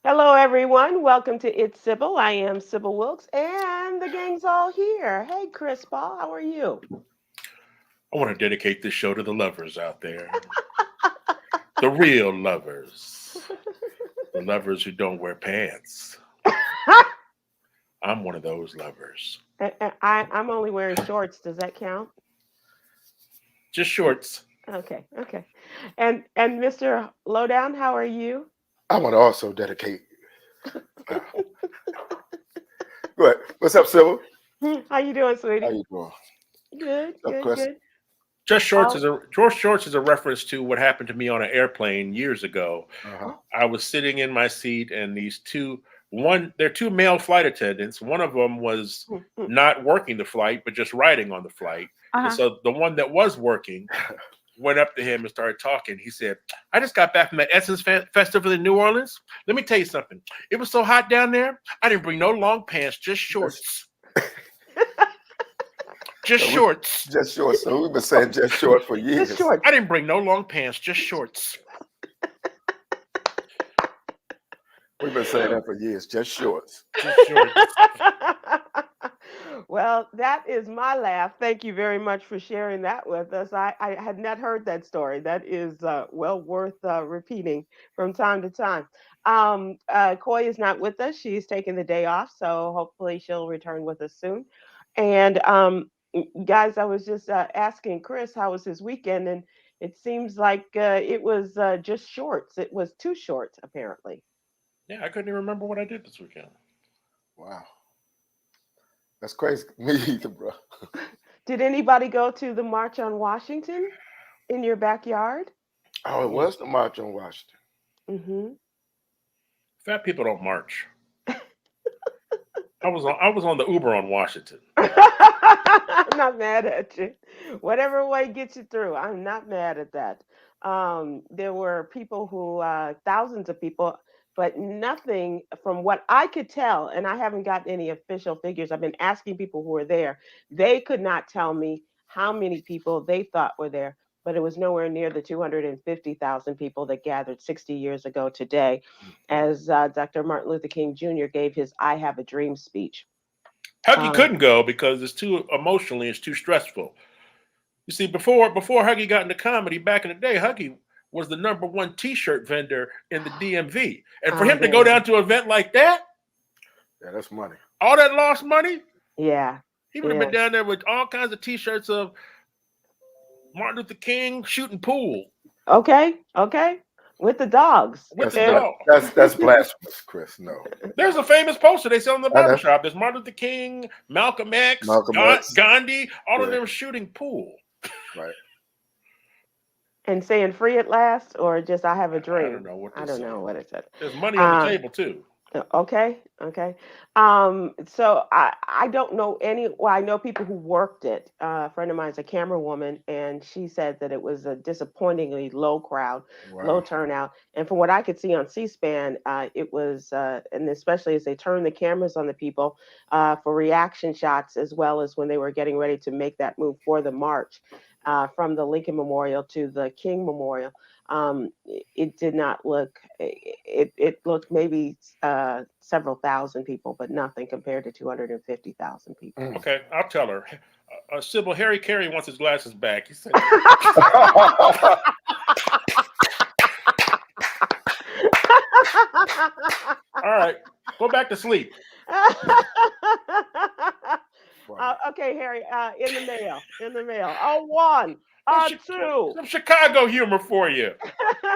Hello, everyone. Welcome to It's Sybil. I am Sybil Wilkes, and the gang's all here. Hey, Chris Paul, how are you? I want to dedicate this show to the lovers out there. The real lovers. The lovers who don't wear pants. I'm one of those lovers. I'm only wearing shorts. Does that count? Just shorts. Okay, okay. And Mr. Lowdown, how are you? I want to also dedicate. Uh, Go ahead. What's up, Sybil? How you doing, How sweetie? you doing? Good, What's up, good, Chris? good. Oh, Just shorts is a reference to what happened to me on an airplane years ago. Uh-huh. oh. I was sitting in my seat, and they're two male flight attendants. One of them was not working the flight, but just riding on the flight. And Uh-huh. so the one that was working went up to him and started talking. He said, I just got back from that Essence Festival in New Orleans. Let me tell you something. It was so hot down there, I didn't bring no long pants, just Just, shorts. Just so we, shorts. just short. So we've been saying just short for Just years. shorts. I didn't bring no long pants, just shorts. We've been saying that for years. Just shorts. Just shorts. Well, that is my laugh. Thank you very much for sharing that with us. I had not heard that story. That is well worth repeating from time to time. Coy is not with us. She's taking the day off, so hopefully she'll return with us soon. And guys, I was just asking Chris how was his weekend, and it seems like it was just shorts. It was too short, apparently. Yeah, I couldn't even remember what I did this weekend. Wow, that's crazy. Me either, bro. Did anybody go to the March on Washington in your backyard? Oh, it was the March on Washington. Hmm. Fat people don't march. I was on the Uber on Washington. I'm not mad at you. Whatever way gets you through, I'm not mad at that. There were people who, thousands of people, but nothing from what I could tell, and I haven't gotten any official figures. I've been asking people who were there. They could not tell me how many people they thought were there, but it was nowhere near the 250,000 people that gathered 60 years ago today, as Dr. Martin Luther King Jr. gave his I Have a Dream speech. Huggy Um, couldn't go because it's too emotionally, it's too stressful. You see, before Huggy got into comedy back in the day, Huggy was the number one T-shirt vendor in the DMV, and for oh, him to there go you go. down to an event like that, Yeah, that's money. all that lost money, Yeah, he would have been yeah. down there with all kinds of T-shirts of Martin Luther King shooting pool Okay, okay. With the dogs. with the And dog. That's blasphemous, Chris. No, There's a famous poster they sell in the I know. barbershop. There's Martin Luther King, Malcolm X, Malcolm X. Gandhi, all of Yeah, them shooting pool. right. and saying free at last or just I have a I don't dream. know what I they don't say. know what it said. There's money on the Um, table too. Okay, okay. So I don't know any. Well, I know people who worked it. A friend of mine is a camera woman, and she said that it was a disappointingly low crowd, low Wow. turnout. And from what I could see on C-SPAN, it was, and especially as they turned the cameras on the people for reaction shots, as well as when they were getting ready to make that move for the march from the Lincoln Memorial to the King Memorial. It did not look. It looked maybe several thousand people, but nothing compared to 250,000 people. Mm. Okay, I'll tell her. Sybil, Harry Carey wants his glasses back. He said, "All right, go back to sleep." Funny. Okay, Harry, in the mail, in the mail. A one, Some, a Chi- two. some Chicago humor for you.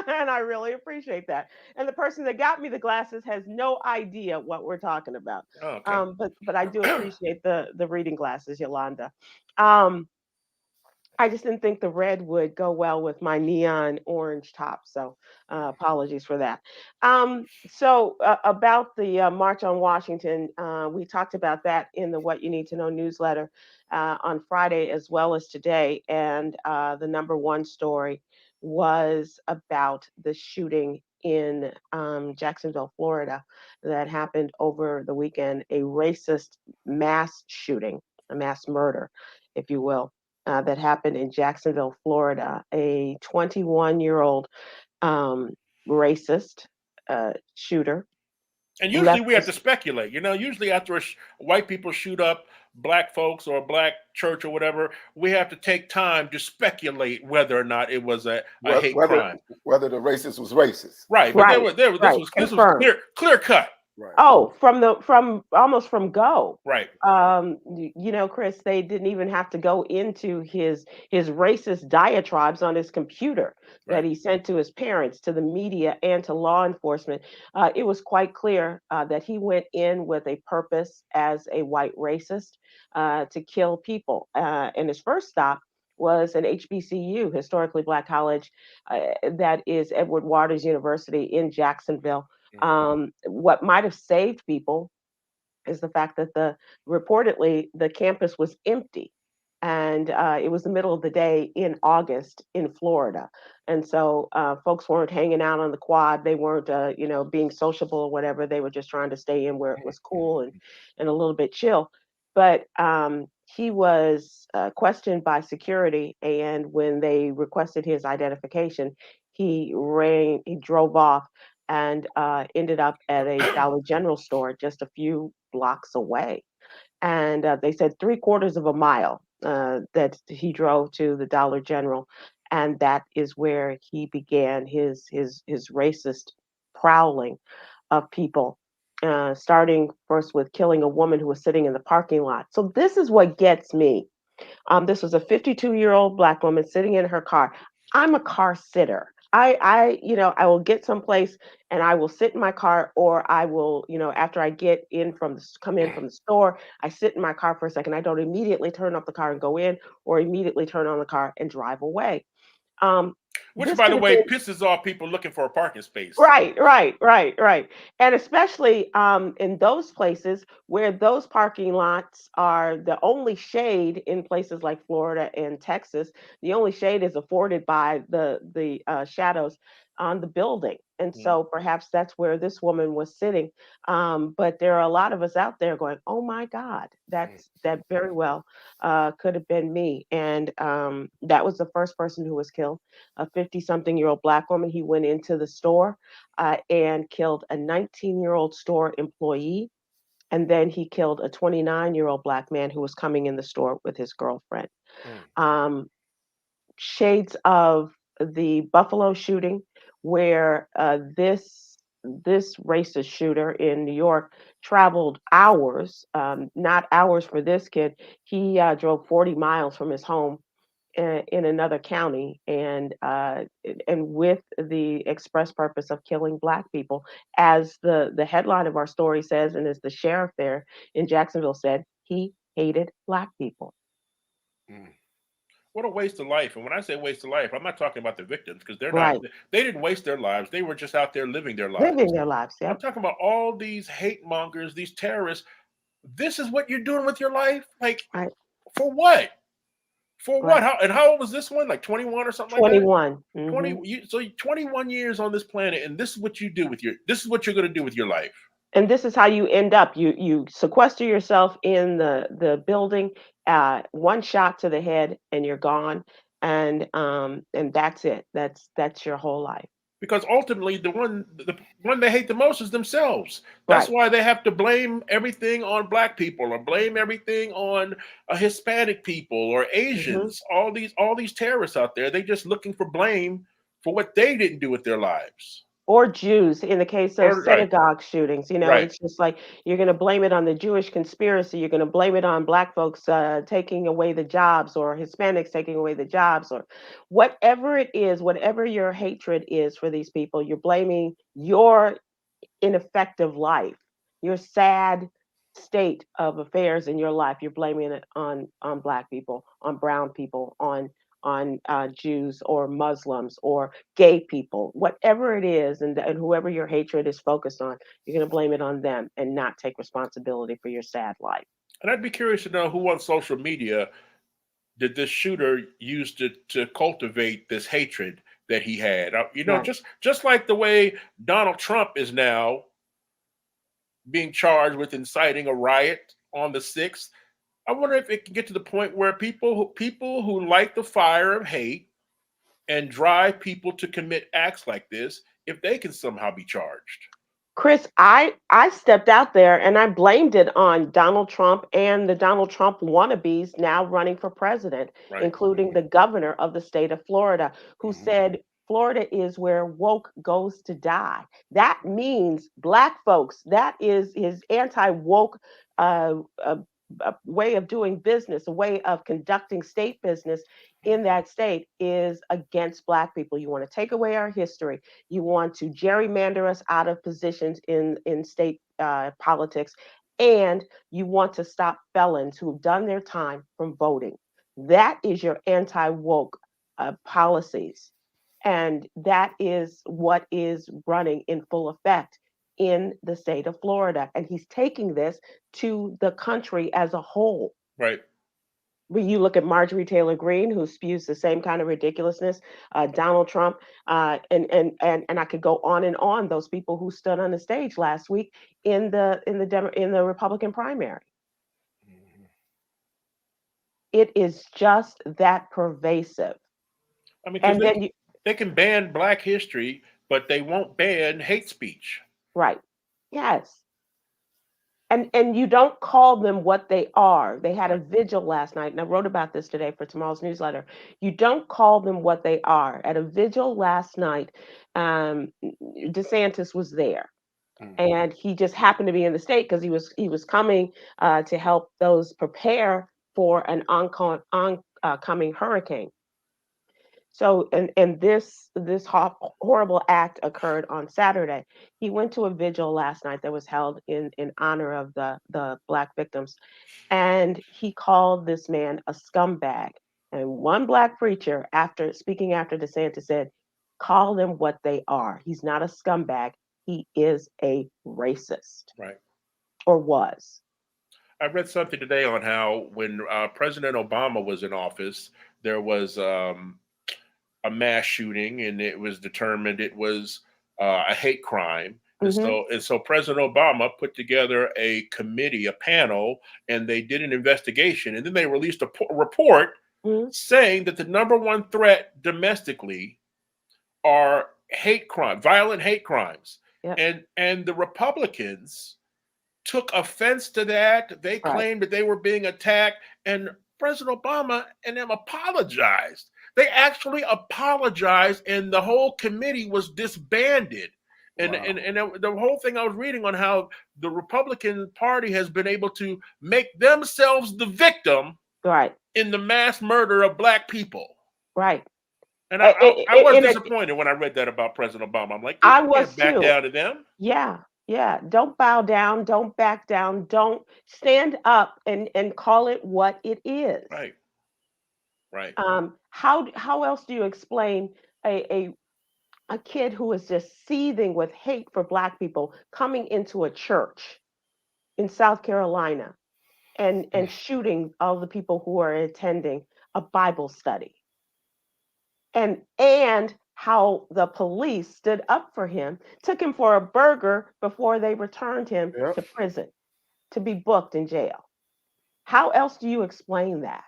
And I really appreciate that. And the person that got me the glasses has no idea what we're talking about. Oh, okay. But I do appreciate the reading glasses, Yolanda. Um, I just didn't think the red would go well with my neon orange top. So apologies for that. About the March on Washington, we talked about that in the What You Need to Know newsletter on Friday as well as today. And the number one story was about the shooting in Jacksonville, Florida, that happened over the weekend, a racist mass shooting, a mass murder, if you will, that happened in Jacksonville, Florida. A 21-year-old um, racist shooter. And usually we have to speculate. Usually after white people shoot up black folks or a black church or whatever, we have to take time to speculate whether or not it was a hate crime. Whether the racist was racist. Right, but this was clear cut. Right. Oh, almost from go. Right. Chris, they didn't even have to go into his racist diatribes on his computer that he sent to his parents, to the media, and to law enforcement. It was quite clear that he went in with a purpose as a white racist to kill people. And his first stop was an HBCU, historically black college, that is Edward Waters University in Jacksonville. What might have saved people is the fact that reportedly the campus was empty, and it was the middle of the day in August in Florida, and so folks weren't hanging out on the quad. They weren't, being sociable or whatever. They were just trying to stay in where it was cool and a little bit chill. But he was questioned by security, and when they requested his identification, he drove off and ended up at a Dollar General store just a few blocks away. And they said 3/4 of a mile that he drove to the Dollar General, and that is where he began his racist prowling of people. Starting first with killing a woman who was sitting in the parking lot. So this is what gets me. This was a 52-year-old black woman sitting in her car. I'm a car sitter. I will get someplace and I will sit in my car, or I will, after I come in from the store, I sit in my car for a second. I don't immediately turn off the car and go in, or immediately turn on the car and drive away. Which, by the way, pisses off people looking for a parking space. Right. And especially in those places where those parking lots are the only shade in places like Florida and Texas. The only shade is afforded by the shadows on the building. And so perhaps that's where this woman was sitting. But there are a lot of us out there going, oh my God, that very well could have been me. And that was the first person who was killed, a 50-something-year-old black woman. He went into the store and killed a 19-year-old store employee. And then he killed a 29-year-old black man who was coming in the store with his girlfriend. Shades of the Buffalo shooting, where this racist shooter in New York traveled hours, not hours for this kid. He drove 40 miles from his home in another county, and with the express purpose of killing black people, as the headline of our story says, and as the sheriff there in Jacksonville said, he hated black people. What a waste of life. And when I say waste of life, I'm not talking about the victims, because they didn't waste their lives. They were just out there living their lives. Yeah. I'm talking about all these hate mongers, these terrorists. This is what you're doing with your life? For what? For what? How old was this one? Like 21 or something 21. Like that? 20. So 21 years on this planet, and this is what you do this is what you're going to do with your life. And this is how you end up. You sequester yourself in the building, one shot to the head, and you're gone. And that's it. That's your whole life. Because ultimately, the one they hate the most is themselves. That's why they have to blame everything on black people, or blame everything on Hispanic people or Asians. All these terrorists out there, they're just looking for blame for what they didn't do with their lives. Or Jews, in the case of synagogue shootings. It's just like you're going to blame it on the Jewish conspiracy. You're going to blame it on black folks taking away the jobs, or Hispanics taking away the jobs, or whatever it is, whatever your hatred is for these people, you're blaming your ineffective life, your sad state of affairs in your life. You're blaming it on black people, on brown people, on Jews or Muslims or gay people, whatever it is, and whoever your hatred is focused on, you're going to blame it on them and not take responsibility for your sad life. And I'd be curious to know who on social media did this shooter use to cultivate this hatred that he had. Just like the way Donald Trump is now being charged with inciting a riot on the 6th. I wonder if it can get to the point where people who light the fire of hate and drive people to commit acts like this, if they can somehow be charged. Chris, I stepped out there and I blamed it on Donald Trump and the Donald Trump wannabes now running for president, Right. including the governor of the state of Florida, who Mhm. said Florida is where woke goes to die. That means black folks. That is his anti-woke uh, uh, way of doing business, a way of conducting state business in that state is against black people. You want to take away our history. You want to gerrymander us out of positions in state politics, and you want to stop felons who've done their time from voting. That is your anti woke policies. And that is what is running in full effect in the state of Florida. And he's taking this to the country as a whole. Right. When you look at Marjorie Taylor Greene, who spews the same kind of ridiculousness, Donald Trump, and I could go on and on. Those people who stood on the stage last week in the Republican primary, Mhm. it is just that pervasive. I mean, because And then you, they can ban Black history, but they won't ban hate speech. right, yes, and you don't call them what they are. They had a Right. vigil last night, and I wrote about this today for tomorrow's newsletter. You don't call them what they are. At a vigil last night, DeSantis was there, Mhm. and he just happened to be in the state because he was coming to help those prepare for an oncoming hurricane. So, and this horrible act occurred on Saturday. He went to a vigil last night that was held in honor of the black victims, and he called this man a scumbag. And one black preacher, after speaking after DeSantis, said, "Call them what they are. He's not a scumbag. He is a racist, Right. or was." I read something today on how when President Obama was in office, there was a mass shooting, and it was determined it was a hate crime. Hmm. And so President Obama put together a committee, a panel, and they did an investigation, and then they released a report Hmm. saying that the number one threat domestically are hate crime, violent hate crimes, Yep. and the Republicans took offense to that. They Right. claimed that they were being attacked, and President Obama and them apologized. They actually apologized, and the whole committee was disbanded. Wow. And the whole thing I was reading on how the Republican Party has been able to make themselves the victim Right. in the mass murder of black people. Right. And I was In a, disappointed when I read that about President Obama. I'm like, you I can't was back too. down to them. Yeah, yeah. Don't bow down. Don't back down. Don't stand up and call it what it is. Right, right. How else do you explain a kid who is just seething with hate for black people coming into a church in South Carolina and shooting all the people who are attending a Bible study? And how the police stood up for him, took him for a burger before they returned him Yep. to prison to be booked in jail. How else do you explain that?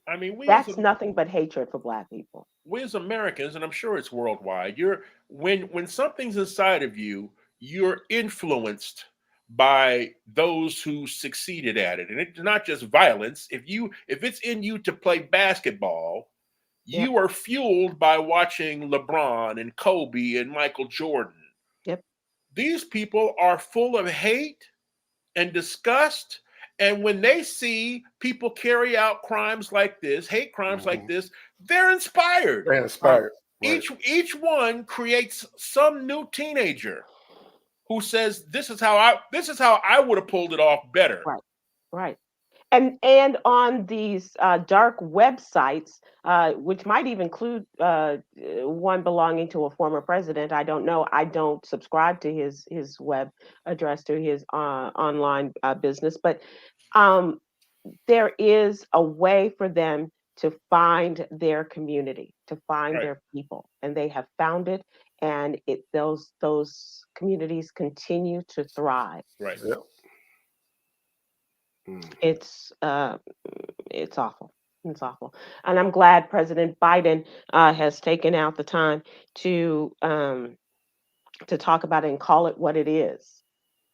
I mean, That's nothing but hatred for black people. we as Americans, and I'm sure it's worldwide, you're when something's inside of you, you're influenced by those who succeeded at it. And it's not just violence. If it's in you to play basketball, Yep. you are fueled by watching LeBron and Kobe and Michael Jordan. Yep. These people are full of hate and disgust. And when they see people carry out crimes like this, hate crimes like Mhm. this, they're inspired. They're Right. inspired. Right. Each one creates some new teenager who says, this is how I would have pulled it off better. Right. Right. And on these dark websites, which might even include one belonging to a former president. I don't know. I don't subscribe to his web address, to his online business, but um, there is a way for them to find their community, to find Right, their people, and they have found it. And those communities continue to thrive. right. Yep. Mhm. It's awful. It's awful. And I'm glad President Biden has taken out the time to to talk about it and call it what it is.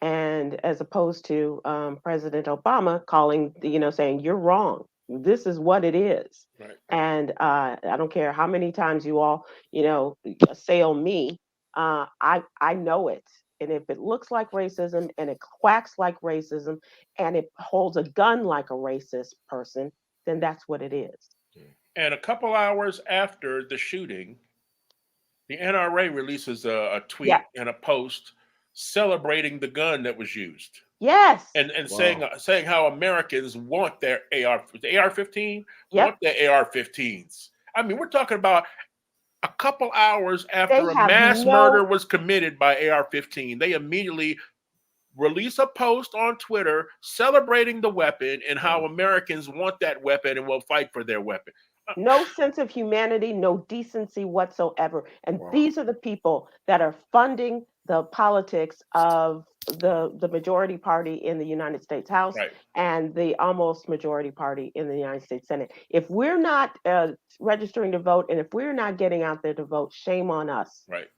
And as opposed to President Obama calling, saying you're wrong. This is what it is. Right. And I don't care how many times you all, assail me. I know it. And if it looks like racism and it quacks like racism and it holds a gun like a racist person, then that's what it is. And a couple hours after the shooting, the NRA releases a Yeah. tweet and a post celebrating the gun that was used, Yes. and Wow. saying how Americans want their AR-15, want Yep. their AR-15s. I mean, we're talking about a couple hours They after a have mass murder no. was committed by AR-15. They immediately release a post on Twitter celebrating the weapon and how Wow. Americans want that weapon and will fight for their weapon. No sense of humanity, no decency whatsoever. And Wow. these are the people that are funding the politics of the majority party in the United States House Right, and the almost majority party in the United States Senate. If we're not registering to vote and if we're not getting out there to vote, shame on us. right.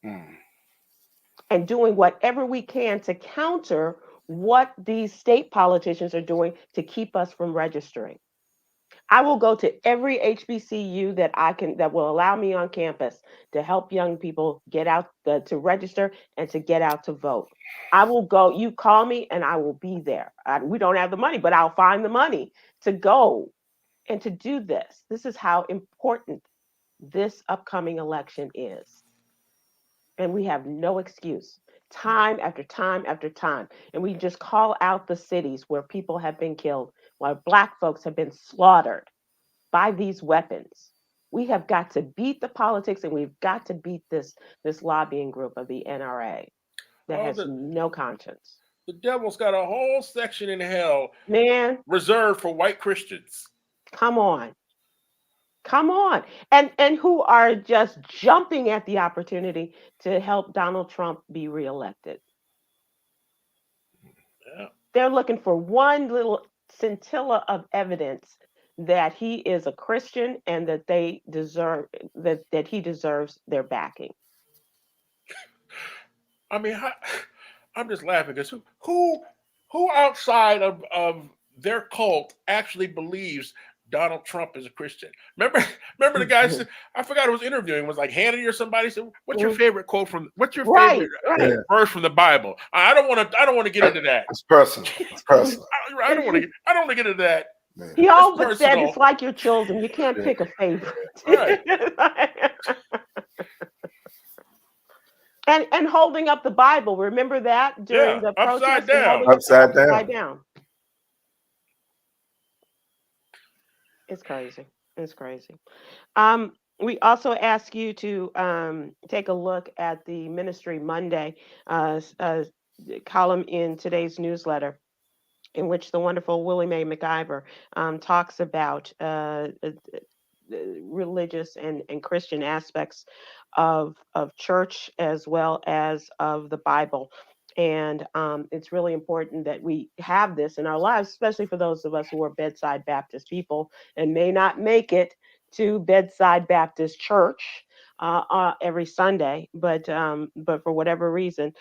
Mm. And doing whatever we can to counter what these state politicians are doing to keep us from registering. I will go to every HBCU that will allow me on campus to help young people get out to register and to get out to vote. I will go. You call me and I will be there. We don't have the money, but I'll find the money to go and to do this. This is how important this upcoming election is. And we have no excuse. Time after time after time. And we just call out the cities where people have been killed, while Black folks have been slaughtered by these weapons. We have got to beat the politics and we've got to beat this lobbying group of the NRA that Oh, has no conscience. the devil's got a whole section in hell Man, reserved for white Christians. come on. Come on. And who are just jumping at the opportunity to help Donald Trump be reelected. Yeah. They're looking for one little scintilla of evidence that he is a Christian and that they deserve that he deserves their backing. I mean, I'm just laughing because who outside of their cult actually believes Donald Trump is a Christian? Remember the guy said, I forgot who was interviewing, was like Hannity or somebody said, "What's your favorite quote from? What's your favorite Right. Yeah. verse from the Bible?" I don't want to get into that. It's personal. It's personal. I don't want to get into that. Man. He all It's but said personal. it's like your children. You can't Yeah. pick a favorite. Right. And holding up the Bible. Remember that during Yeah, the upside protest and down. holding up Upside down. upside down. It's crazy. It's crazy. We also ask you to take a look at the Ministry Monday column in today's newsletter, in which the wonderful Willie Mae McIver talks about religious and Christian aspects of church as well as of the Bible. And it's really important that we have this in our lives, especially for those of us who are bedside Baptist people and may not make it to bedside Baptist church every Sunday, but for whatever reason,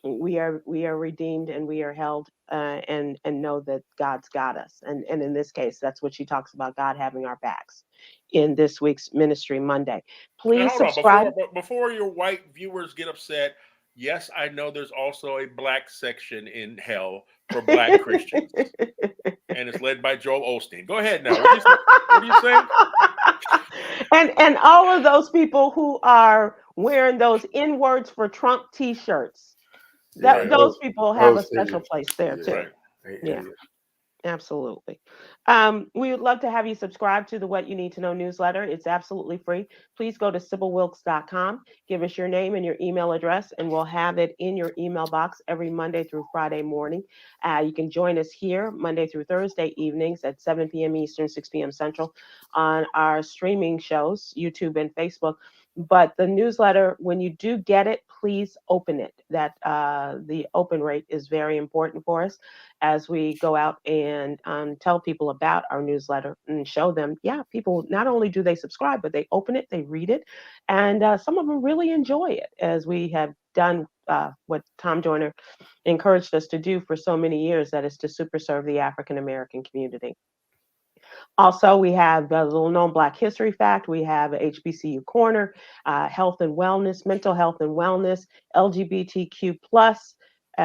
we are redeemed and we are held and know that God's got us. And in this case, that's what she talks about, God having our backs in this week's Ministry Monday. And Please hold on, subscribe. before your white viewers get upset, yes, I know there's also a black section in hell for black Christians, and it's led by Joel Osteen. Go ahead now. What are you saying? And all of those people who are wearing those N words for Trump T-shirts, Yeah, those people have a those special idiots. place there Yeah. too. Right. They Yeah. idiots. Absolutely. We would love to have you subscribe to the What You Need to Know newsletter. It's absolutely free. Please go to SybilWilkes.com, give us your name and your email address, and we'll have it in your email box every Monday through Friday morning. You can join us here Monday through Thursday evenings at 7 p.m. Eastern, 6 p.m. Central on our streaming shows, YouTube and Facebook. But the newsletter, when you do get it, please open it. That the open rate is very important for us as we go out and tell people about our newsletter and show them, yeah, people not only do they subscribe, but they open it, they read it, and some of them really enjoy it, as we have done what Tom Joyner encouraged us to do for so many years, that is to super serve the African American community. Also, we have a little known Black History fact. We have a HBCU corner, health and wellness, mental health and wellness, LGBTQ plus,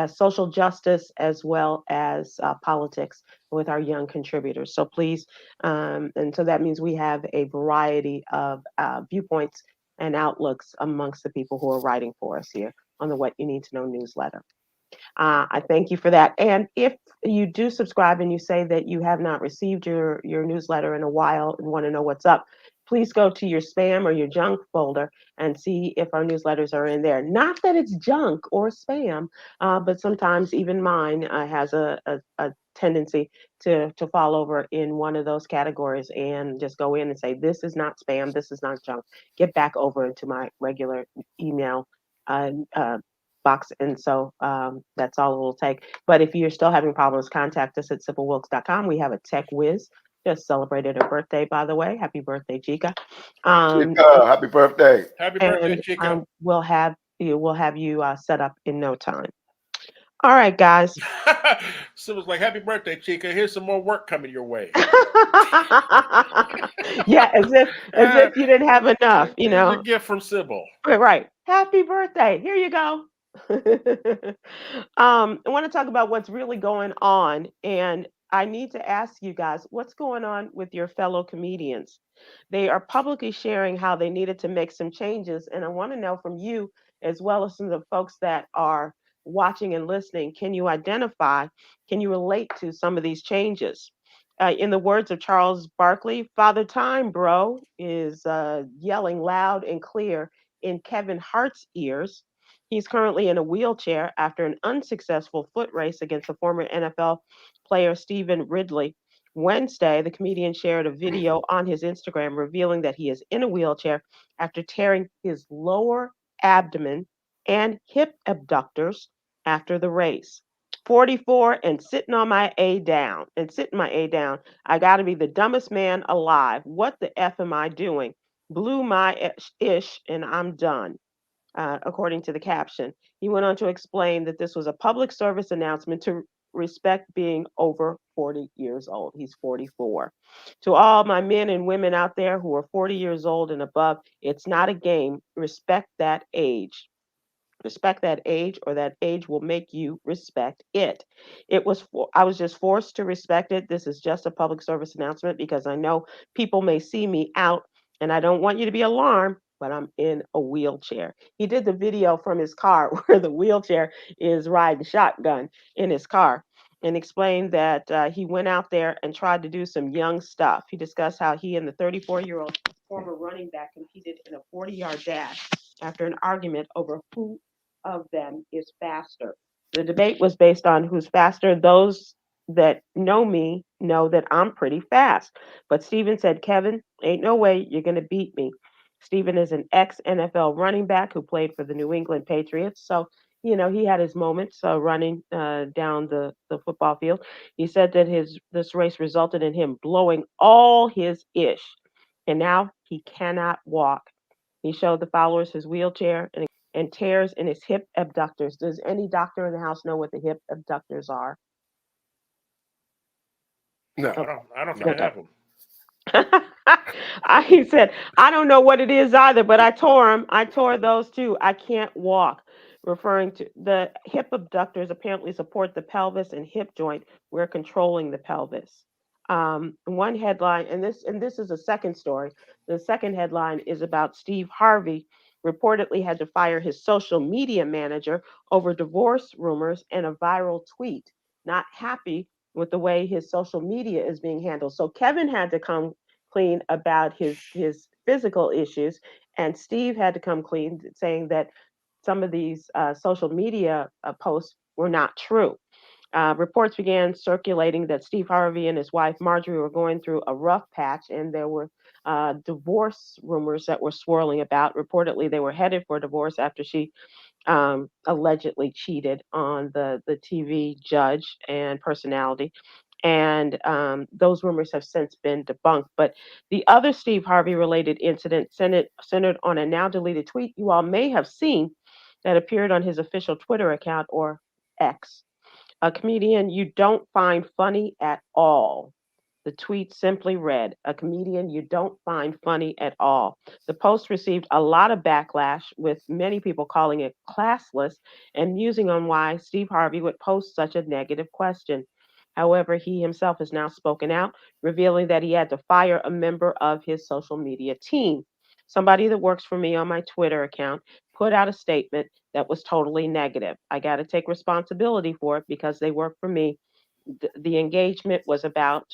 social justice, as well as politics with our young contributors. So please, and so that means we have a variety of viewpoints and outlooks amongst the people who are writing for us here on the What You Need to Know newsletter. I thank you for that. And if you do subscribe and you say that you have not received your newsletter in a while and want to know what's up, please go to your spam or your junk folder and see if our newsletters are in there. Not that it's junk or spam, but sometimes even mine has a tendency to fall over in one of those categories and just go in and say, this is not spam, this is not junk. Get back over into my regular email uh, uh, box. And so that's all it will take. But if you're still having problems, contact us at sybilwilkes.com. We have a tech whiz. Just celebrated her birthday, by the way. Happy birthday, Chica. Chica, happy birthday. Happy birthday, And Chica. we'll have you set up in no time. All right, guys. So it was like, happy birthday, Chica. Here's some more work coming your way. Yeah, as if you didn't have enough, Here's your gift from Sybil. Right. Happy birthday. Here you go. I want to talk about what's really going on, and I need to ask you guys, what's going on with your fellow comedians? They are publicly sharing how they needed to make some changes, and I want to know from you, as well as some of the folks that are watching and listening, can you identify, can you relate to some of these changes? In the words of Charles Barkley, Father Time, bro, is yelling loud and clear in Kevin Hart's ears. He's currently in a wheelchair after an unsuccessful foot race against the former NFL player Stephen Ridley. Wednesday, the comedian shared a video on his Instagram revealing that he is in a wheelchair after tearing his lower abdomen and hip abductors after the race. 44 and sitting on my A down and sitting my A down. I got to be the dumbest man alive. What the F am I doing? Blew my ish and I'm done, according to the caption. He went on to explain that this was a public service announcement to respect being over 40 years old. He's 44. To all my men and women out there who are 40 years old and above, it's not a game. Respect that age. Respect that age, or that age will make you respect it. I was just forced to respect it. This is just a public service announcement because I know people may see me out, and I don't want you to be alarmed, but I'm in a wheelchair. He did the video from his car where the wheelchair is riding shotgun in his car, and explained that he went out there and tried to do some young stuff. He discussed how he and the 34-year-old former running back competed in a 40-yard dash after an argument over who of them is faster. The debate was based on who's faster. Those that know me know that I'm pretty fast. But Steven said, Kevin, ain't no way you're going to beat me. Steven is an ex NFL running back who played for the New England Patriots. So, he had his moments running down the football field. He said that this race resulted in him blowing all his ish, and now he cannot walk. He showed the followers his wheelchair and tears in his hip abductors. Does any doctor in the house know what the hip abductors are? No, I Okay. don't. I don't think I no. have them. He said, I don't know what it is either, but I tore them. I tore those too. I can't walk. Referring to the hip abductors, apparently support the pelvis and hip joint. We're controlling the pelvis. One headline, and this is a second story. The second headline is about Steve Harvey reportedly had to fire his social media manager over divorce rumors and a viral tweet. Not happy with the way his social media is being handled. So Kevin had to come clean about his physical issues, and Steve had to come clean, saying that some of these social media posts were not true. Reports began circulating that Steve Harvey and his wife Marjorie were going through a rough patch, and there were divorce rumors that were swirling about. Reportedly, they were headed for divorce after she allegedly cheated on the TV judge and personality. And those rumors have since been debunked. But the other Steve Harvey related incident centered on a now deleted tweet you all may have seen that appeared on his official Twitter account, or X. A comedian you don't find funny at all. The tweet simply read, "A comedian you don't find funny at all." The post received a lot of backlash, with many people calling it classless and musing on why Steve Harvey would post such a negative question. However, he himself has now spoken out, revealing that he had to fire a member of his social media team. Somebody that works for me on my Twitter account put out a statement that was totally negative. I got to take responsibility for it because they work for me. The engagement was about,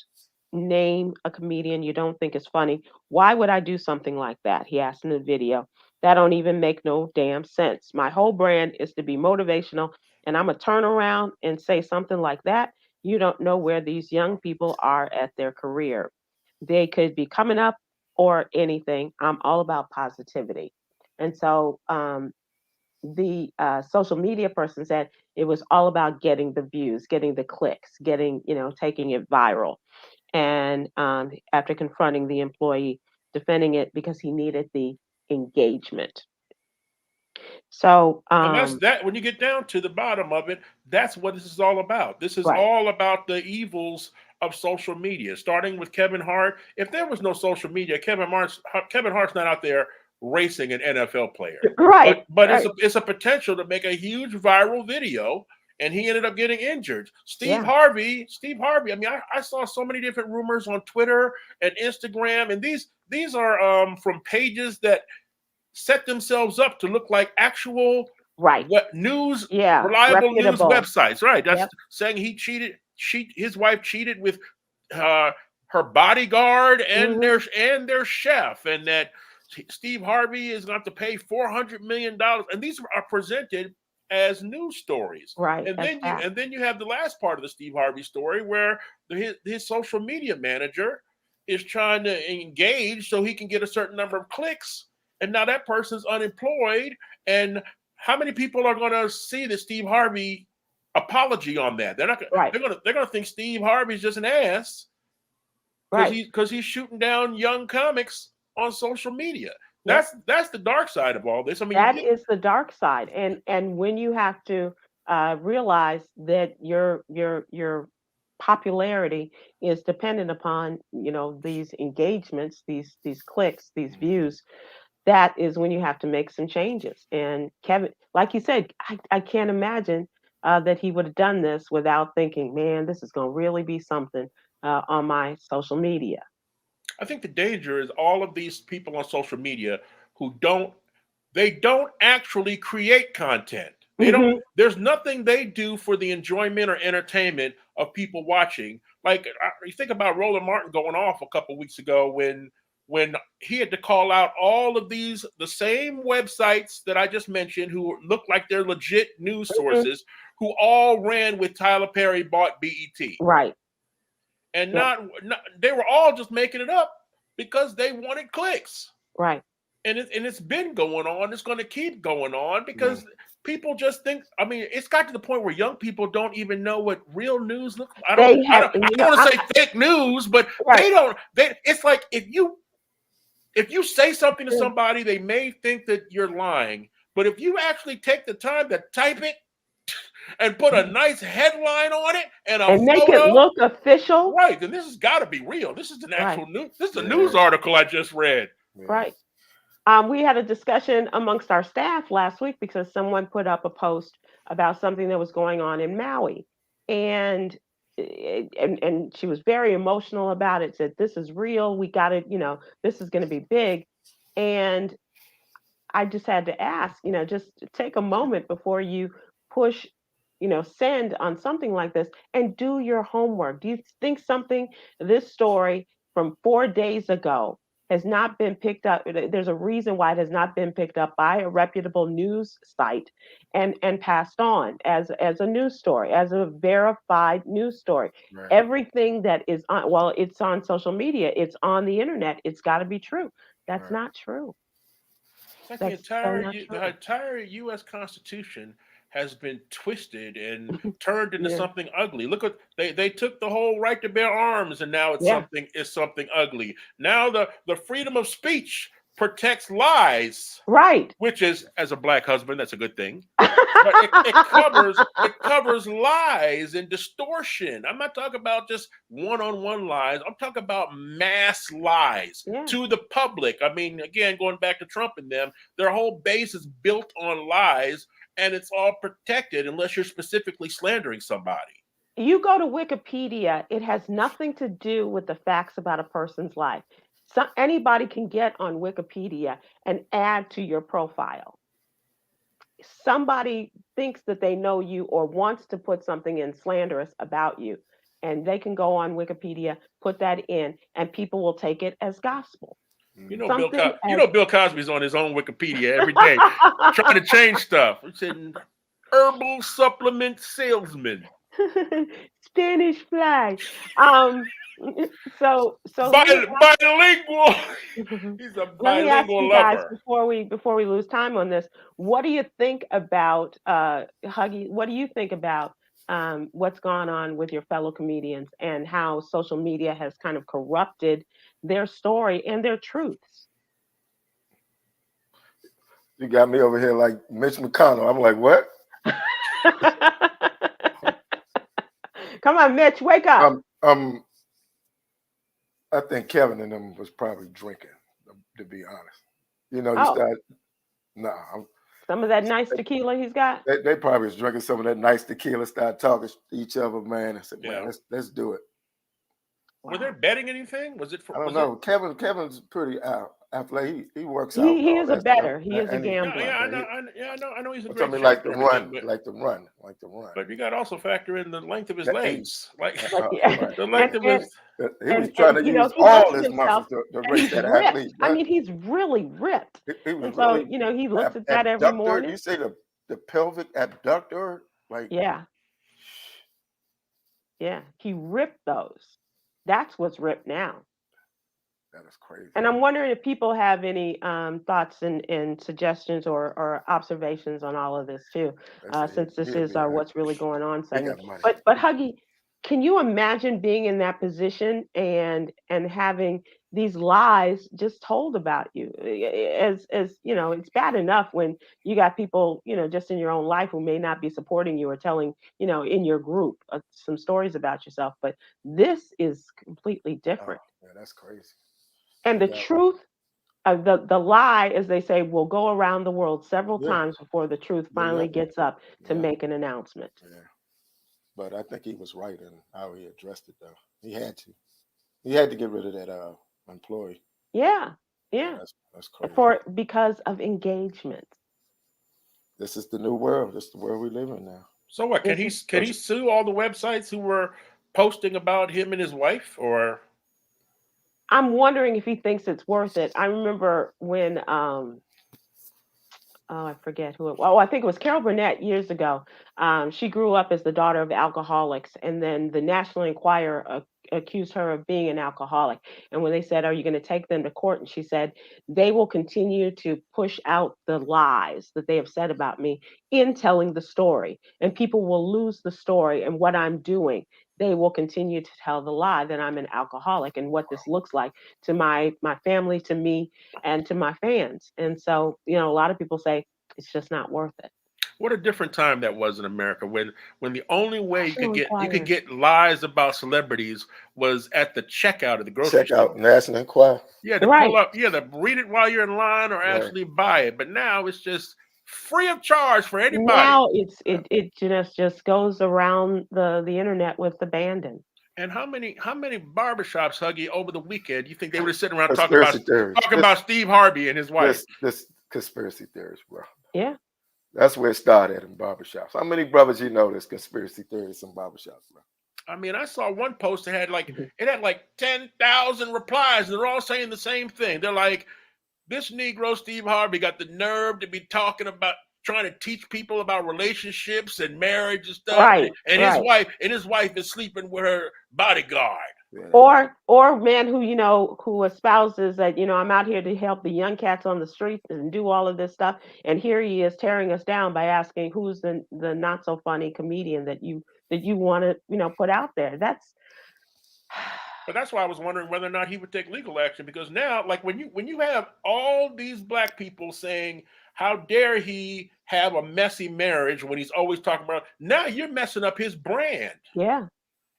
name a comedian you don't think is funny. Why would I do something like that? He asked in the video. That don't even make no damn sense. My whole brand is to be motivational, and I'm gonna turn around and say something like that. You don't know where these young people are at their career. They could be coming up or anything. I'm all about positivity. And so the social media person said it was all about getting the views, getting the clicks, getting, taking it viral. And after confronting the employee, defending it because he needed the engagement. So, And that's that. When you get down to the bottom of it, that's what this is all about. This is right, all about the evils of social media, starting with Kevin Hart. If there was no social media, Kevin Hart's not out there racing an NFL player. right, But right. it's a potential to make a huge viral video, and he ended up getting injured. Yeah, Steve Harvey. I mean, I saw so many different rumors on Twitter and Instagram, and these are from pages that set themselves up to look like actual right. what news Yeah, reliable news reputable. websites. Right, that's Yep. saying his wife cheated with uh, her bodyguard and Hmm. their chef, and that Steve Harvey is going to have to pay $400 million, and these are presented as news stories. Right. That's fact. And then you have the last part of the Steve Harvey story where his social media manager is trying to engage so he can get a certain number of clicks, and now that person's unemployed. And how many people are going to see the Steve Harvey apology on that? They're not. Right. They're going to think Steve Harvey's just an ass Right. because he's shooting down young comics on social media. Yep. That's the dark side of all this. I mean, That is the dark side, and when you have to realize that your popularity is dependent upon these engagements, these clicks, these views. That is when you have to make some changes. And Kevin, like you said, I can't imagine that he would have done this without thinking, man, this is going to really be something on my social media. I think the danger is all of these people on social media who don't actually create content. They don't. Hmm. There's nothing they do for the enjoyment or entertainment of people watching. Like you think about Roland Martin going off a couple weeks ago when he had to call out all of the same websites that I just mentioned who look like they're legit news Hmm. sources, who all ran with Tyler Perry bought BET. Right. And Yep. not they were all just making it up because they wanted clicks. Right. And it's been going on. It's going to keep going on Yeah. because people just think. I mean, it's got to the point where young people don't even know what real news looks like. They have, I don't want to say fake news, but right. they don't. It's like if you say something to Yeah. somebody, they may think that you're lying. But if you actually take the time to type it and put a nice headline on it and a And make it photo, look official. right, then this has got to be real. This is an Right. actual news. This is a Yeah. news article I just read. Yeah. Right. We had a discussion amongst our staff last week because someone put up a post about something that was going on in Maui, and and she was very emotional about it. Said, "This is real. We got to, this is going to be big." And I just had to ask, just take a moment before you push, send on something like this, and do your homework. Do you think something, this story from 4 days ago, has not been picked up. There's a reason why it has not been picked up by a reputable news site and passed on as a news story, as a verified news story. Right. Everything that is on, well, it's on social media, it's on the internet, it's got to be true. That's Right. not true. It's like That's so not the true. entire U.S. Constitution has been twisted and turned into Yeah. something ugly. Look what they took the whole right to bear arms, and now Yeah. it's something ugly. Now the freedom of speech protects lies, Right. which is, as a black husband, that's a good thing. But it covers lies and distortion. I'm not talking about just one-on-one lies. I'm talking about mass lies Yeah. to the public. I mean, again, going back to Trump and them, their whole base is built on lies, and it's all protected unless you're specifically slandering somebody. You go to Wikipedia, it has nothing to do with the facts about a person's life. So anybody can get on Wikipedia and add to your profile. Somebody thinks that they know you or wants to put something in slanderous about you, and they can go on Wikipedia, put that in, and people will take it as gospel. Something as Bill Cosby's on his own Wikipedia every day trying to change stuff. He said herbal supplement salesman. Spanish fly. So let me Bilingual. He's a let me ask bilingual you guys lover. before we lose time on this. What do you think about Huggy? What do you think about what's gone on with your fellow comedians and how social media has kind of corrupted their story and their truths? You got me over here like Mitch McConnell. I'm like, what? Come on, Mitch, wake up. I think Kevin and them was probably drinking, to be honest. You know, some of that nice tequila he's got. They probably was drinking some of that nice tequila, started talking to each other, man. I said, man, let's do it. Were they betting anything? Was it for? I don't know. Kevin's pretty athletic. He works out. He is a bettor. He is a gambler. I know he's a great something chef like the run. But you got to also factor in the length of his legs. The length of his. He was trying to use all his muscles to race that athlete. I mean, he's really ripped. He was so he looks at that every morning. You say the pelvic abductor, like yeah, he ripped those. That's what's ripped now. That is crazy. And I'm wondering if people have any thoughts and suggestions or observations on all of this too, since this is our What's Really Going On segment. But Huggy, can you imagine being in that position and having these lies just told about you? As you know, it's bad enough when you got people, just in your own life who may not be supporting you or telling, in your group some stories about yourself. But this is completely different. Yeah, that's crazy. And the truth, the lie, as they say, will go around the world several times before the truth finally gets up to make an announcement. Yeah. But I think he was right in how he addressed it, though. He had to. He had to get rid of that employee. Yeah. That's crazy. Because of engagement. This is the new world. This is the world we live in now. So what? Can he sue all the websites who were posting about him and his wife, or? I'm wondering if he thinks it's worth it. I remember when, I forget who it was. Oh, I think it was Carol Burnett years ago. She grew up as the daughter of alcoholics, and then the National Enquirer accused her of being an alcoholic. And when they said, "Are you going to take them to court?" and she said, "They will continue to push out the lies that they have said about me in telling the story, and people will lose the story and what I'm doing. They will continue to tell the lie that I'm an alcoholic and what this looks like to my family, to me, and to my fans." And so, a lot of people say it's just not worth it. What a different time that was in America when the only way you could get lies about celebrities was at the checkout of the grocery store. National Enquirer. Yeah, pull up. Yeah, to read it while you're in line or actually buy it. But now it's just free of charge for anybody. Now it just goes around the internet with abandon. And how many barbershops, Huggy, over the weekend you think they were sitting around talking about Steve Harvey and his wife? This conspiracy theories, bro. Yeah. That's where it started in barbershops. How many brothers you know there's conspiracy theories in barbershops, bro? I mean, I saw one post that had like 10,000 replies, and they're all saying the same thing. They're like, this Negro Steve Harvey got the nerve to be talking about trying to teach people about relationships and marriage and stuff, Right, and right. his wife is sleeping with her bodyguard. Or man who who espouses that I'm out here to help the young cats on the streets and do all of this stuff, and here he is tearing us down by asking who's the not so funny comedian that you want to put out there. That's But that's why I was wondering whether or not he would take legal action, because now, like when you have all these black people saying, how dare he have a messy marriage when he's always talking about, now you're messing up his brand. Yeah.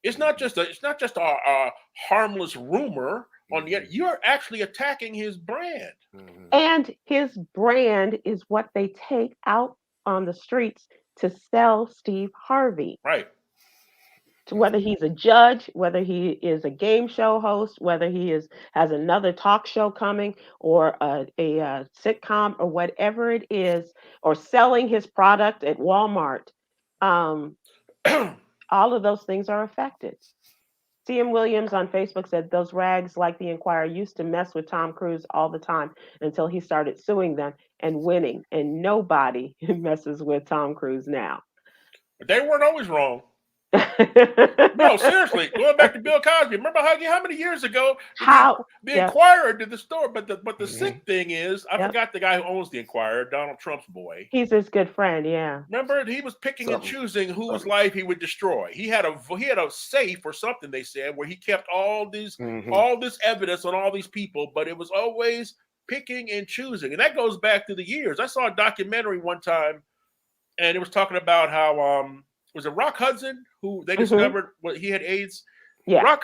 It's not just a harmless rumor on the end. You're actually attacking his brand. And his brand is what they take out on the streets to sell Steve Harvey. Right. Whether he's a judge, whether he is a game show host, whether he has another talk show coming, or a sitcom, or whatever it is, or selling his product at Walmart, all of those things are affected. CM Williams on Facebook said those rags like the Inquirer used to mess with Tom Cruise all the time until he started suing them and winning, and nobody messes with Tom Cruise now. But they weren't always wrong. No, seriously. Going back to Bill Cosby. Remember, Huggy, how many years ago the Inquirer did the story? But the sick thing is, I forgot the guy who owns the Inquirer, Donald Trump's boy. He's his good friend, yeah. Remember, he was picking and choosing whose life he would destroy. He had a safe or something, they said, where he kept all this evidence on all these people, but it was always picking and choosing. And that goes back to the years. I saw a documentary one time, and it was talking about how was it Rock Hudson who they discovered he had AIDS? Yeah.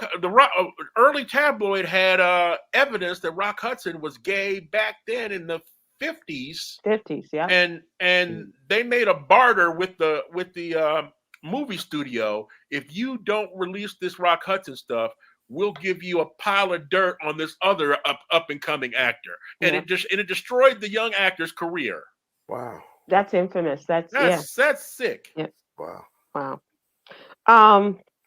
Early tabloid had evidence that Rock Hudson was gay back then in the 50s. 50s, yeah. And they made a barter with the movie studio. If you don't release this Rock Hudson stuff, we'll give you a pile of dirt on this other up and coming actor. And it destroyed the young actor's career. Wow. That's infamous. That's sick. Yeah. Wow.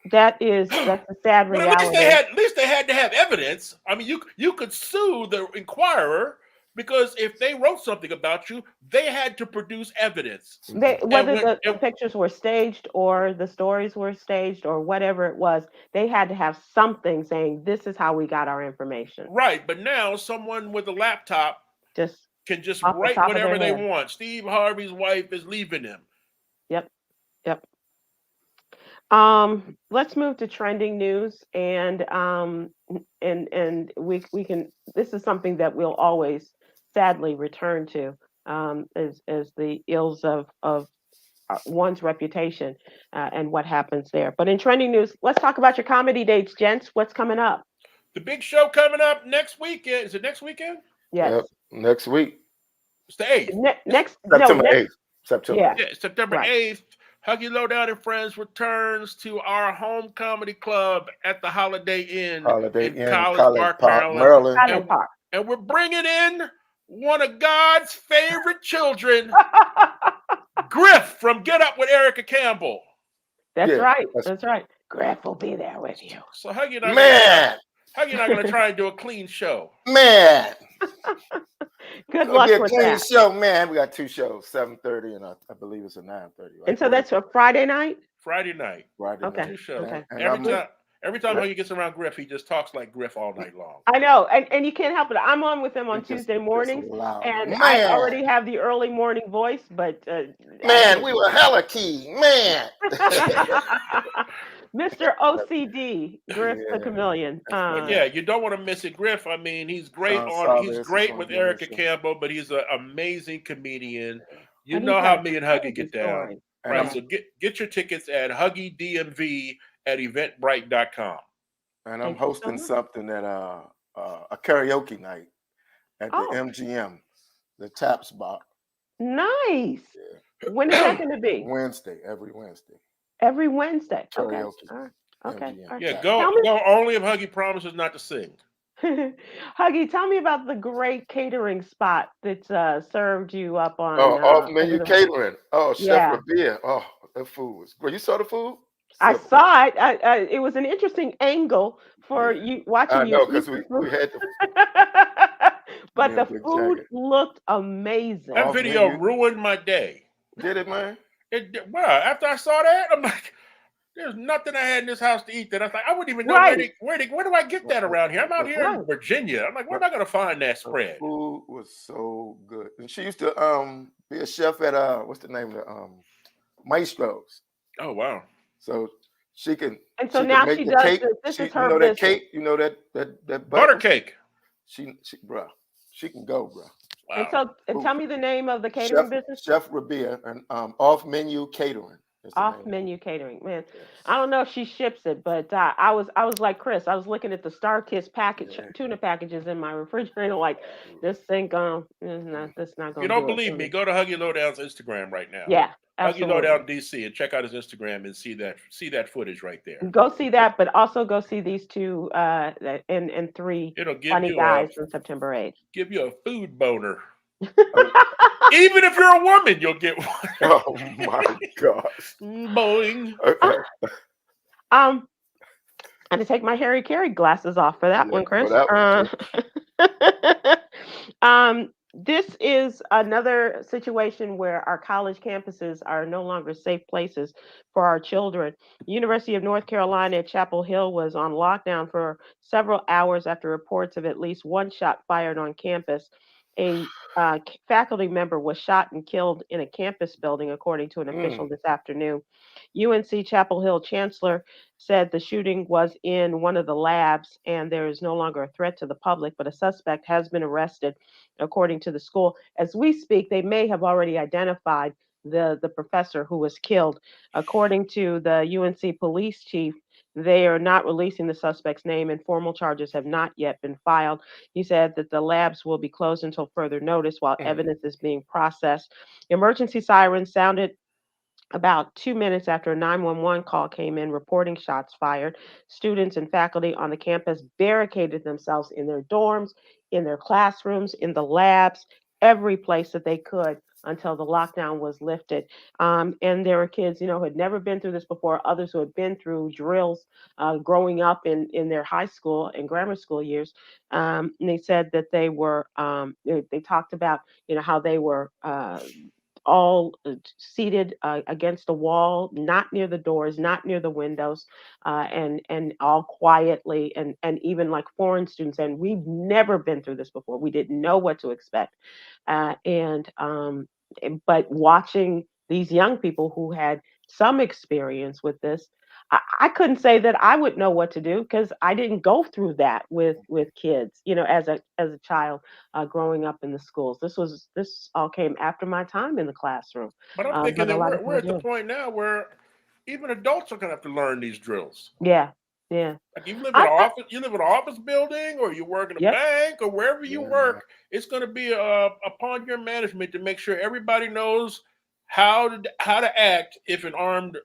That's a sad reality. At least they had to have evidence. I mean, you could sue the Inquirer, because if they wrote something about you, they had to produce evidence. Whether the pictures were staged or the stories were staged or whatever it was, they had to have something saying this is how we got our information. Right, but now someone with a laptop can just write whatever they want. Steve Harvey's wife is leaving him. Yep. Let's move to trending news, and we can. This is something that we'll always sadly return to, as the ills of one's reputation and what happens there. But in trending news, let's talk about your comedy dates, gents. What's coming up? The big show coming up next weekend. Is it next weekend? Yes. Yep. Next week. It's the 8th. September 8th. September. Yeah. September 8th. Huggy Lowdown and Friends returns to our home comedy club at the Holiday Inn in College Park, Maryland. And we're bringing in one of God's favorite children, Griff from Get Up with Erica Campbell. That's right. That's right. Griff will be there with you. So Huggy and I going to try and do a clean show. Man. Good luck with clean that. Show, man. We got 2 shows, 7:30 and I believe it's a 9:30. Right? And so that's a Friday night? Friday night. Okay. 2 shows. Okay. Every time Huggy gets around Griff, he just talks like Griff all night long. I know, and you can't help it. I'm on with him on Tuesday mornings, and I already have the early morning voice, but we were hella key, man. Mr. OCD, Griff the Chameleon. You don't want to miss it, Griff. I mean, he's great he's great with Erica Campbell, but he's an amazing comedian. You know how me and Huggy get down. Right, so get your tickets at HuggyDMV at eventbrite.com. And I'm hosting something at a karaoke night at the MGM, the Taps Bar. Nice. Yeah. When is that going to be? Wednesday, every Wednesday. Every Wednesday. Karaoke. Okay. Yeah, go only if Huggy promises not to sing. Huggy, tell me about the great catering spot that served you up on. Off menu catering. Oh, Chef Rabia. Oh, that food was great. You saw the food? I Sybil. saw it. It was an interesting angle for Yeah, you I watching you know eat because the we food. had to But me the and Big food Jacket looked amazing. That off video menu. ruined my day. Did it, man? Wow, after I saw that, I'm like, there's nothing I had in this house to eat that I was like, I wouldn't even know Right, where do I get that around here? I'm out But here in right. Virginia. I'm like, where but am I gonna find that the spread? food was so good. And she used to be a chef at what's the name of the Maestro's. Oh wow. So she can And so she can now make she the does cake. this. This She is you her know that business. cake, you know that Butter butter. cake. She bruh, she can go, bruh. And Wow. so, and Food. tell me the name of the Chef catering business. Chef Rabia and off menu catering is the Off name. menu catering, man. Yes. I don't know if she ships it, but I was like Chris. I was looking at the Star Kiss package Yeah. tuna packages in my refrigerator, like this thing Mm. this not If you gonna don't do it for believe me, me. go to Huggy Lowdown's Instagram right now. Yeah, Huggy absolutely. Lowdown DC and check out his Instagram and see that footage right there. Go see that, but also go see these two and three It'll funny guys on September 8th. give you a food boner. Oh, Even if you're a woman, you'll get one. oh my gosh. Boing. Okay. um, I had to take my Harry Carey glasses off for that Yeah, one, for Chris. that one too. This is another situation where our college campuses are no longer safe places for our children. University of North Carolina at Chapel Hill was on lockdown for several hours after reports of at least one shot fired on campus. A faculty member was shot and killed in a campus building, according to an official Mm, this afternoon. UNC Chapel Hill chancellor said the shooting was in one of the labs and there is no longer a threat to the public, but a suspect has been arrested, according to the school. As we speak, they may have already identified the professor who was killed. According to the UNC police chief, they are not releasing the suspect's name and formal charges have not yet been filed. He said that the labs will be closed until further notice while mm, evidence is being processed. Emergency sirens sounded about 2 minutes after a 911 call came in reporting shots fired. Students and faculty on the campus barricaded themselves in their dorms, in their classrooms, in the labs, every place that they could until the lockdown was lifted. And there were kids, who had never been through this before, others who had been through drills growing up in their high school and grammar school years. And they said that they talked about, how they were all seated against the wall, not near the doors, not near the windows, and all quietly, and even like foreign students. And we've never been through this before. We didn't know what to expect, but watching these young people who had some experience with this, I couldn't say that I would know what to do because I didn't go through that with kids, as a child growing up in the schools. This all came after my time in the classroom, But I'm thinking but a that lot of we're times, at the yeah, point now where even adults are gonna have to learn these drills. yeah, yeah. Like I thought, you live in an office building, or you work in a yep. bank, or wherever you yeah, man. work, it's going to be upon your management to make sure everybody knows how to act if an armed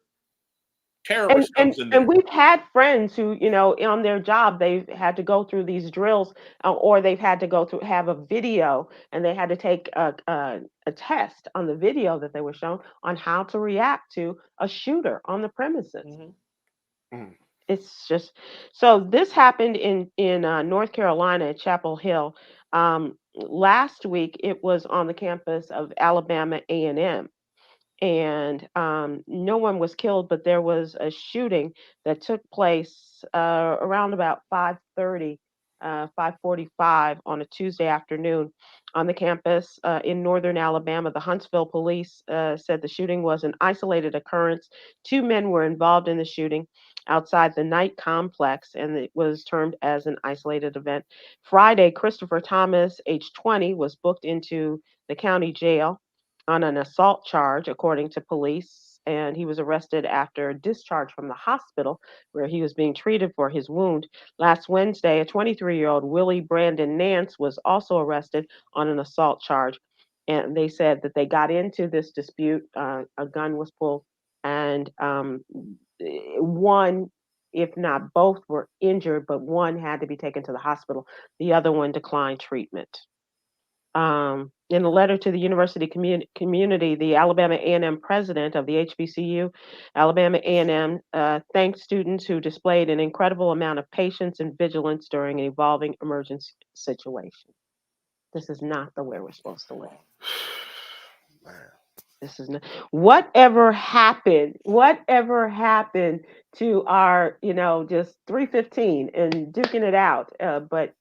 And terrorist and comes in and there. we've had friends who, on their job, they've had to go through these drills, or they've had to go through have a video, and they had to take a test on the video that they were shown on how to react to a shooter on the premises. Hmm. Mm, It's just so this happened in North Carolina at Chapel Hill. Last week, it was on the campus of Alabama A&M, and no one was killed, but there was a shooting that took place around about 5:30, 5:45 on a Tuesday afternoon on the campus in northern Alabama. The Huntsville police said the shooting was an isolated occurrence. Two men were involved in the shooting outside the night complex, and it was termed as an isolated event. Friday, Christopher Thomas, age 20, was booked into the county jail on an assault charge, according to police. And he was arrested after discharge from the hospital where he was being treated for his wound. Last Wednesday, a 23-year-old Willie Brandon Nance was also arrested on an assault charge. And they said that they got into this dispute. A gun was pulled, and one, if not both, were injured, but one had to be taken to the hospital. The other one declined treatment. In a letter to the university community, the Alabama A&M president of the HBCU, Alabama A&M, thanked students who displayed an incredible amount of patience and vigilance during an evolving emergency situation. This is not the way we're supposed to live. Man. This is not. Whatever happened? Whatever happened to our, just 315 and duking it out? But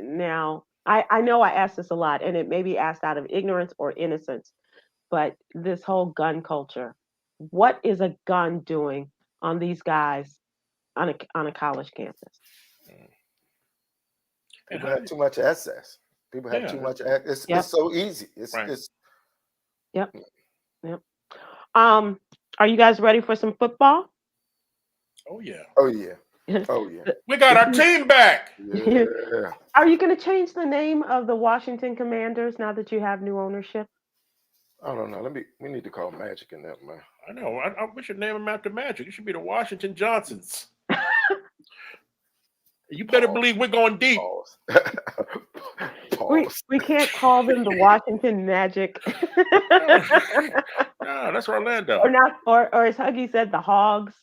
now I know I ask this a lot, and it may be asked out of ignorance or innocence. But this whole gun culture, what is a gun doing on these guys on a college campus? People have too much access. People have too much access. Yep. It's so easy. Yep. Yep. Are you guys ready for some football? Oh yeah. Oh yeah. Oh yeah. We got our team back. Yeah. Are you going to change the name of the Washington Commanders now that you have new ownership? I don't know. We need to call Magic in that, man. I know. We should name them after Magic. It should be the Washington Johnsons. You better believe we're going deep. We can't call them the Washington Magic. No, that's Orlando. Or as Huggy said, the Hogs.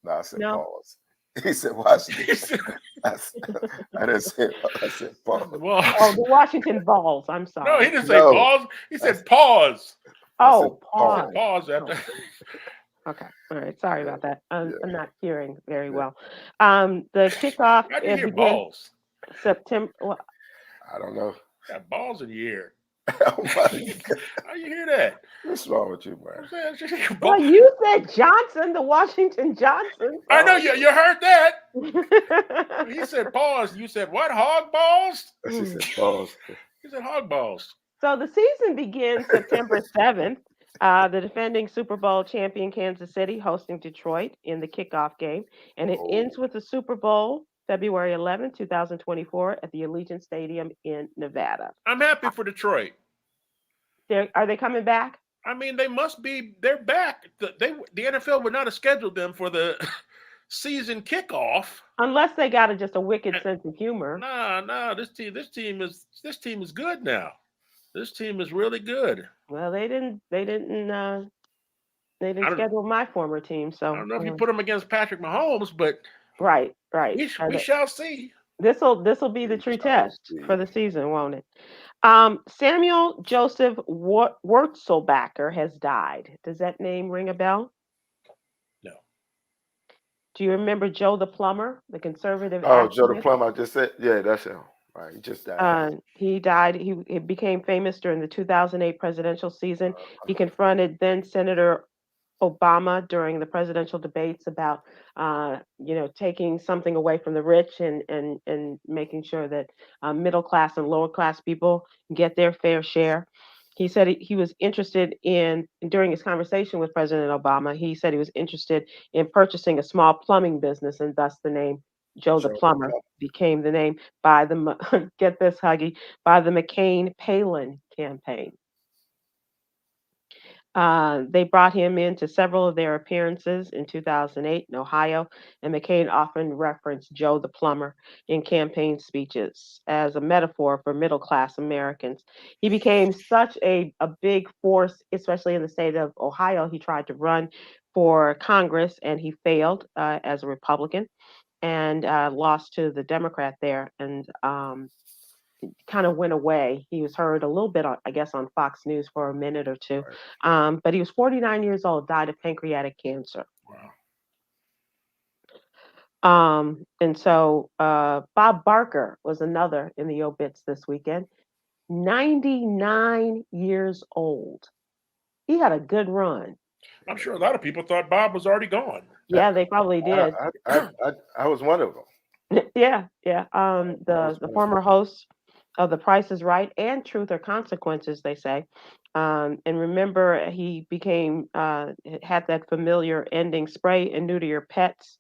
No, I said pause. He said Washington. I said pause. Oh, the Washington Balls. I'm sorry. No, he didn't say pause. He said pause. Oh, pause. Pause after. Okay. All right. Sorry about that. I'm not hearing very well. The kickoff. How do you hear balls? September. Well, I don't know. Got balls in your ear. Oh my God. How you hear that? What's wrong with you, man? Well, you said Johnson, the Washington Johnson. I know you heard that. He said pause. You said what? Hog balls? He said pause. He said hog balls. So the season begins September 7th. The defending Super Bowl champion Kansas City hosting Detroit in the kickoff game. And it ends with the Super Bowl February 11, 2024 at the Allegiant Stadium in Nevada. I'm happy for Detroit. Are they coming back? I mean, they must be. They're back. The NFL would not have scheduled them for the season kickoff unless they got just a wicked sense of humor. No. This team is good now. This team is really good. Well, they didn't schedule my former team, so I don't know if you put them against Patrick Mahomes, but right. We shall see. This will be the true test for the season, won't it? Samuel Joseph Wurzelbacher has died. Does that name ring a bell? No. Do you remember Joe the Plumber, the conservative? Oh, Joe the Plumber. I just said, yeah, that's him. Right, he just died. He died. He became famous during the 2008 presidential season. He confronted then Senator Obama during the presidential debates about, taking something away from the rich and making sure that middle class and lower class people get their fair share. He said he was interested during his conversation with President Obama, he said he was interested in purchasing a small plumbing business, and thus the name Joe the Plumber became the name by the, get this, Huggy, by the McCain-Palin campaign. They brought him into several of their appearances in 2008 in Ohio, and McCain often referenced Joe the Plumber in campaign speeches as a metaphor for middle-class Americans. He became such a big force, especially in the state of Ohio. He tried to run for Congress, and he failed as a Republican and lost to the Democrat there, and kind of went away. He was heard a little bit, I guess, on Fox News for a minute or two. Right. But he was 49 years old, died of pancreatic cancer. Wow. And so Bob Barker was another in the obits this weekend. 99 years old. He had a good run. I'm sure a lot of people thought Bob was already gone. Yeah, they probably did. I was one of them. Yeah. The former host of The Price is Right and Truth or Consequences, they say. And remember, he had that familiar ending, spray and neuter your pets.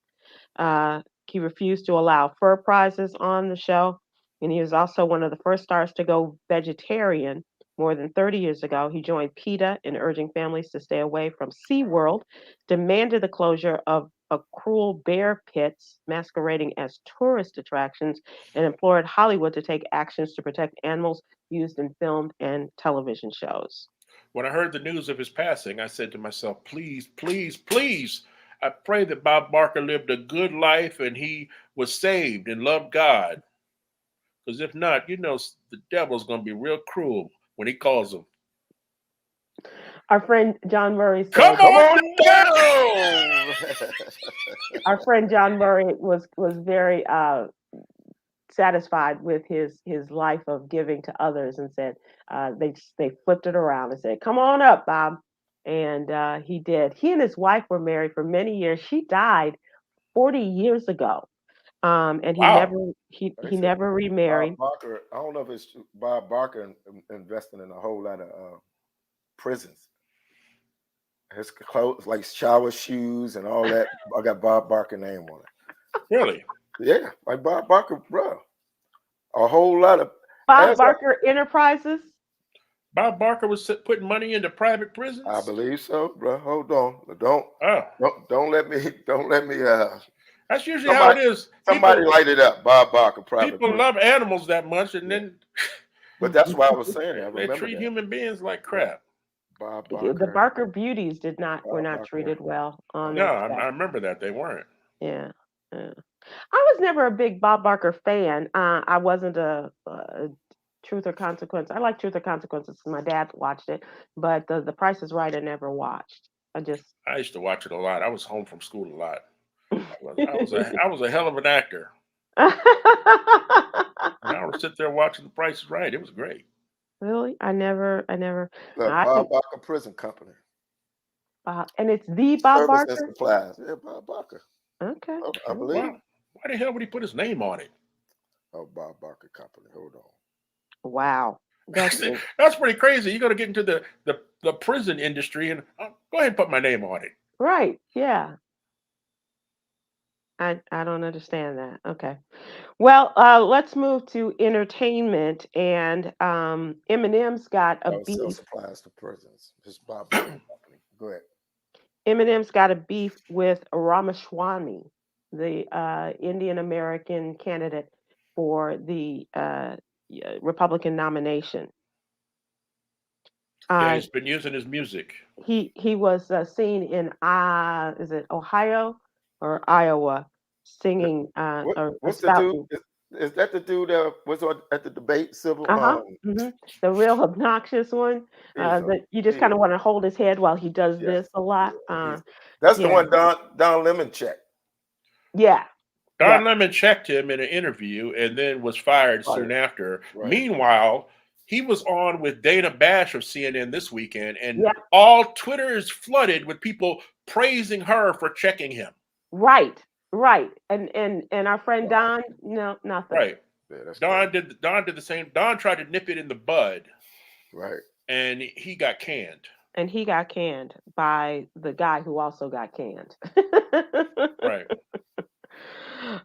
He refused to allow fur prizes on the show. And he was also one of the first stars to go vegetarian more than 30 years ago. He joined PETA in urging families to stay away from SeaWorld, demanded the closure of cruel bear pits masquerading as tourist attractions and implored Hollywood to take actions to protect animals used in film and television shows. When I heard the news of his passing, I said to myself, please, please, please, I pray that Bob Barker lived a good life and he was saved and loved God. Because if not, the devil's going to be real cruel when he calls him. Our friend John Murray Come said, on down! our friend John Murray was very satisfied with his life of giving to others, and said they flipped it around and said, "Come on up, Bob," and he did. He and his wife were married for many years. She died 40 years ago, and he Wow. never remarried. Bob Barker, I don't know if it's Bob Barker investing in a whole lot of prisons. His clothes, like shower shoes and all that, I got Bob Barker name on it. Really? Yeah, like Bob Barker, bro. A whole lot of Bob Barker Enterprises. Bob Barker was putting money into private prisons. I believe so, bro. Hold on, don't let me. That's usually how it is. Somebody light it up, Bob Barker. Private people prison. love animals that much, and then. But that's why I was saying. They treat human beings like crap. Bob Barker. The Barker beauties were not treated well. No, I remember that they weren't. Yeah. I was never a big Bob Barker fan. I wasn't a Truth or Consequence. I like Truth or Consequences because my dad watched it, but the Price is Right I never watched. I used to watch it a lot. I was home from school a lot. I was a hell of an actor. And I would sit there watching The Price is Right. It was great. Really? I never. Bob Barker Prison Company. And it's the Bob Barker? Service and Supplies. Yeah, Bob Barker. Okay. I believe. Wow. Why the hell would he put his name on it? Oh, Bob Barker Company. Hold on. Wow. That's pretty crazy. You're going to get into the prison industry and go ahead and put my name on it. Right. Yeah. I don't understand that. Okay. Well, let's move to entertainment. And Eminem's got a beef. Sell supplies to prisons. Just Bob Barker Company. Go ahead. Eminem's got a beef with Ramaswamy, the Indian American candidate for the Republican nomination. Yeah, he's been using his music. He was seen in is it Ohio or Iowa singing? What's the dude? Is that the dude that was at the debate, Sybil? The real obnoxious one. That you just kind of want to hold his head while he does this a lot. That's the one Don Lemon checked. Yeah. Don Lemon checked him in an interview and then was fired soon after. Right. Meanwhile, he was on with Dana Bash of CNN this weekend, and all Twitter is flooded with people praising her for checking him. Right. And our friend Don, no, nothing. Right. Yeah, Don did the same. Don tried to nip it in the bud. Right. And he got canned. And he got canned by the guy who also got canned. Right.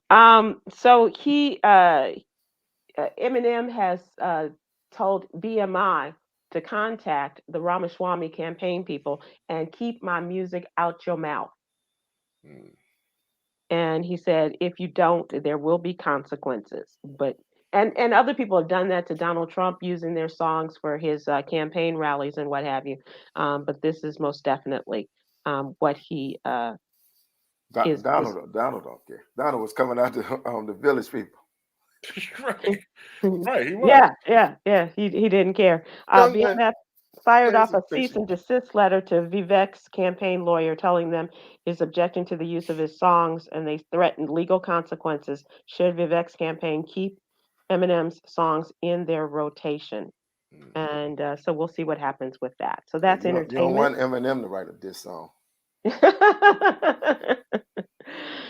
So Eminem has told BMI to contact the Ramaswamy campaign people and keep my music out your mouth. And he said, if you don't, there will be consequences. But and other people have done that to Donald Trump, using their songs for his campaign rallies and what have you. But this is most definitely what he Donald don't care. Donald was coming out to the village people. Right. He was. Yeah. He didn't care. BMF fired off a cease and desist letter to Vivek's campaign lawyer, telling them he's objecting to the use of his songs, and they threatened legal consequences should Vivek's campaign keep Eminem's songs in their rotation. And so we'll see what happens with that. So that's entertainment. You don't want Eminem to write a diss song.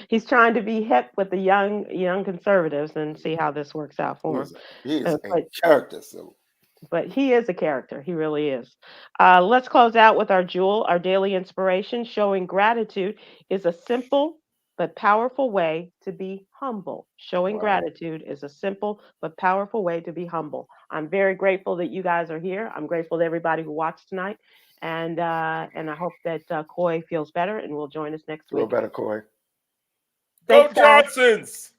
He's trying to be hip with the young conservatives and see how this works out for him. He is a character, so. But he is a character. He really is. Let's close out with our jewel, our daily inspiration. Showing gratitude is a simple but powerful way to be humble. Showing gratitude is a simple but powerful way to be humble. I'm very grateful that you guys are here. I'm grateful to everybody who watched tonight. And I hope that Coy feels better and will join us next week. Feel better, Coy. Go Thanks, guys. Johnsons.